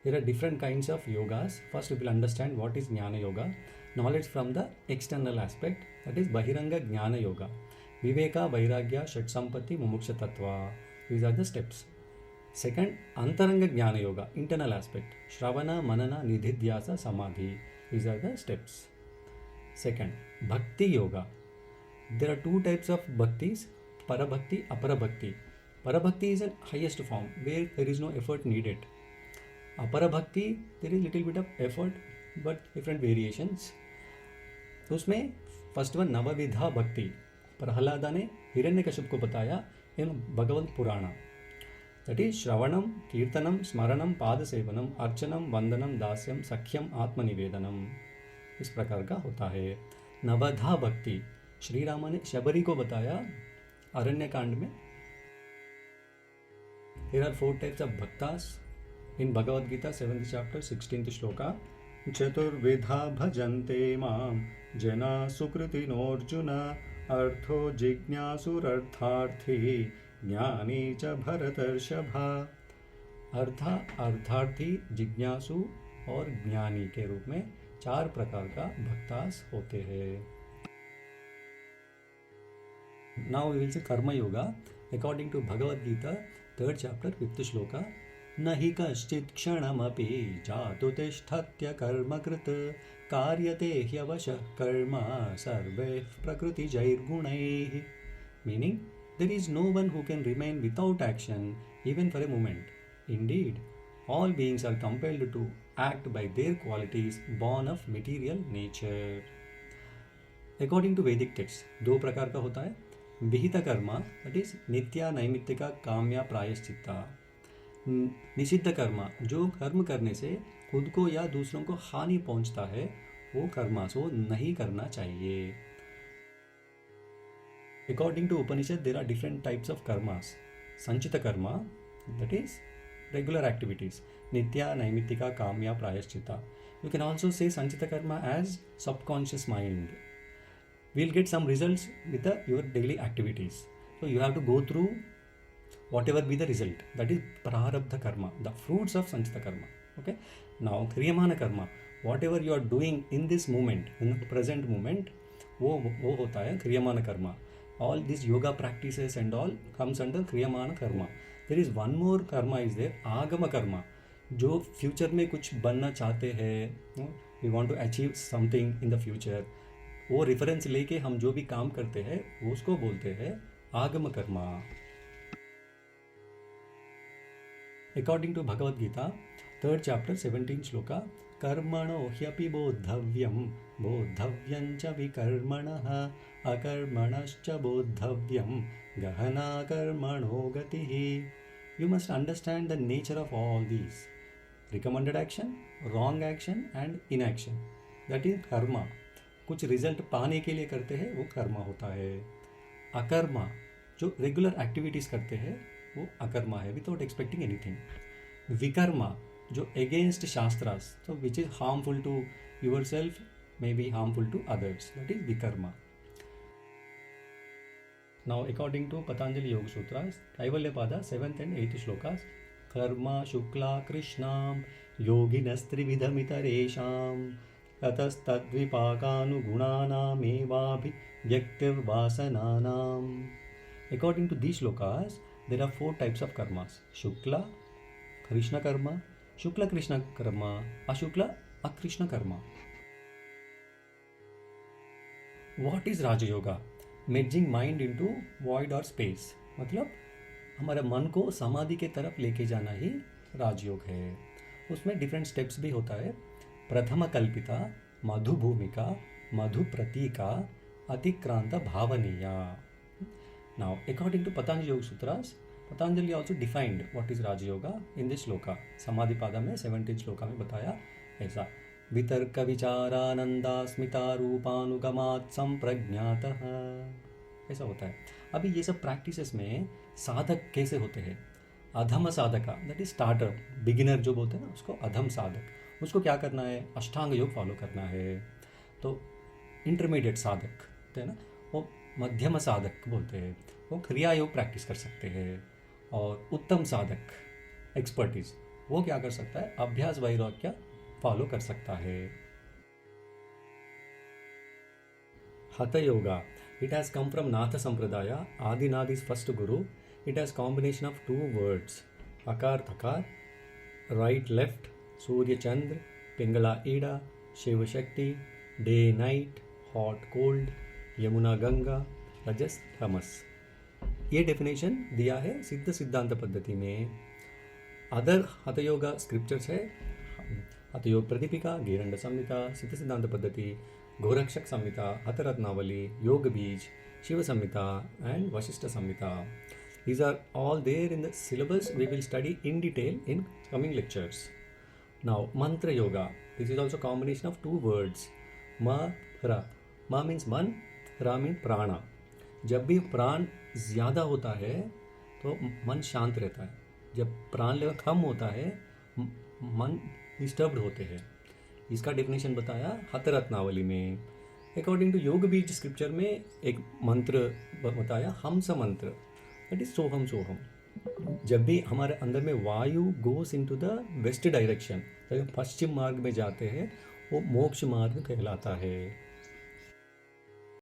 There are different kinds of yogas. First, we will understand what is Jnana Yoga. Knowledge from the external aspect, that is Bahiranga Jnana Yoga. Viveka, Vairagya, Shatsampati, Mumuksha Tattva. These are the steps. Second, Antaranga Jnana Yoga, internal aspect. Shravana, Manana, Nididhyasa, Samadhi. These are the steps. Second, Bhakti Yoga. There are two types of bhaktis, Parabhakti, Aparabhakti. Parabhakti is the highest form where there is no effort needed. Aparabhakti, there is little bit of effort but different variations. तो उसमें first one नवविधा भक्ति, प्रहलादा ने हिरण्यकश्यप को बताया इन भगवत पुराण. That is श्रवणम, कीर्तनम, स्मरणम, पाद सेवनम, अर्चनम, वंदनम, दास्यम, सख्यम, आत्मनिवेदनम. इस प्रकार का होता है. नवधा भक्ति श्री राम ने शबरी को बताया अरण्य कांड में. There are 4 types of bhaktas in Bhagavad Gita 7th chapter 16th shloka. चतुर्विधा भजन्ते मां जना सुकृतिनोऽर्जुन अर्थो जिज्ञासुरर्थार्थी ज्ञानी च भरतर्षभा. अर्थार्थी, जिज्ञासु और ज्ञानी के रूप में 4 प्रकार का भक्तास होते हैं. Now we will say Karma Yoga according to Bhagavad Gita 3rd chapter 5th shloka. न हि कश्चित् क्षणमपि जातु तिष्ठत्य कर्मकृत् कार्यते ह्यवशः कर्म सर्वैः प्रकृतिजैर्गुणैः. Meaning, there is no one who can remain without action even for a moment. Indeed, all beings are compelled to act by their qualities born of material nature. According to Vedic texts, 2 प्रकार का होता है. विहित Karma, that is नित्या नैमित्तिका काम्या प्रायश्चित्ता. निषिद्ध कर्मा, जो कर्म करने से खुद को या दूसरों को हानि पहुंचता है, वो कर्मा सो नहीं करना चाहिए. According to Upanishad, there are different types of karmas. Sanchita karma, that is regular activities. Nitya, Naimittika, Kamya, Prayaschitta. You can also say Sanchita karma as subconscious mind. We'll get some results with your daily activities. So you have to go through whatever be the result. That is Prarabdha karma, the fruits of Sanchita karma. Okay. Now Kriyamana karma, whatever you are doing in this moment, in the present moment, वो होता है Kriyamana karma. All these yoga practices and all comes under Kriyamana karma. There is one more karma is there, Agama karma. जो future में कुछ बनना चाहते हैं, we want to achieve something in the future, वो रेफरेंस लेके हम जो भी काम करते हैं उसको बोलते हैं आगम Karma. According to Bhagavad Gita 3rd chapter 17th shloka, कर्मणो ह्यपि बोद्धव्यं बोद्धव्यं च विकर्मणः अकर्मणश्च बोद्धव्यं गहना कर्मणो गतिः. You must understand the nature of all these. Recommended action, wrong action and inaction. That is karma. कुछ रिजल्ट पाने के लिए करते हैं वो कर्मा होता है. अकर्मा, जो रेगुलर एक्टिविटीज करते हैं वो अकर्मा है, विदाउट एक्सपेक्टिंग एनीथिंग. विकर्मा, जो अगेंस्ट शास्त्रास, so which is harmful to yourself, may be harmful to others, that is vikarma. Now according to Patanjali Yoga Sutras, Kaivalyapada 7th and 8th shlokas, karma shukla krishnam yoginastrividhamitareshaam ततस्तद्विपाकानुगुणानामेवाभिव्यक्तिर्वासनानाम. According to these shlokas, there are 4 types of karmas: Shukla, Krishna karma, Shukla Krishna karma, Ashukla Akrishna karma. What is Raja Yoga? Merging mind into void or space. मतलब हमारे मन को समाधि के तरफ लेके जाना ही राजयोग है. उसमें डिफरेंट स्टेप्स भी होता है. प्रथम कल्पिता, मधु भूमिका, मधु प्रतीका, अतिक्रांत भावनीया. Now, according to Patanjali Yoga Sutras, Patanjali also defined what is Raja Yoga in this shloka. Samadhipada में 17th श्लोका में बताया ऐसा: वितर्क विचारानंदा स्मिता रूपानुगमात् संप्रज्ञातः. ऐसा होता है. अभी ये सब प्रैक्टिसेस में साधक कैसे होते हैं? अधम sadhaka, that is starter, beginner जो बोलते हैं ना, उसको अधम साधक. उसको क्या करना है? अष्टांग योग फॉलो करना है. तो इंटरमीडिएट साधक होते हैं ना, वो मध्यम साधक बोलते हैं, वो क्रिया योग प्रैक्टिस कर सकते हैं. और उत्तम साधक, एक्सपर्टीज, वो क्या कर सकता है, अभ्यास वैराग्य फॉलो कर सकता है। Hatha Yoga. It has come from Natha Sampradaya, Adinadi's first guru. It has combination of two words, Akar Thakar, right left, Surya Chandra, Pingala Ida, Shiva Shakti, day night, hot cold, Yamuna Ganga, रजस तमस। ये definition दिया है सिद्ध सिद्धांत पद्धति में। Other हतयोगा scriptures है हतयोग प्रतिपिका, गेरंड संहिता, सिद्ध सिद्धांत पद्धति, गोरक्षक संहिता, हतरत्नावली, योग बीज, शिव संहिता and Vashishta Samhita. These are all there in the syllabus. We will study in detail in coming lectures. Now, mantra yoga. This is also combination of two words. Ma, ra. Ma means man, ra means prana. जब भी प्राण ज़्यादा होता है तो मन शांत रहता है, जब प्राण लेवल कम होता है मन डिस्टर्ब्ड होते हैं। इसका डेफिनेशन बताया हतरत्नावली में। अकॉर्डिंग टू योग बीज स्क्रिप्चर में एक मंत्र बताया हंस मंत्र, दैट इज सोहम सोहम। जब भी हमारे अंदर में वायु गोस इनटू द वेस्ट डायरेक्शन, पश्चिम मार्ग में जाते हैं, वो मोक्ष मार्ग कहलाता है।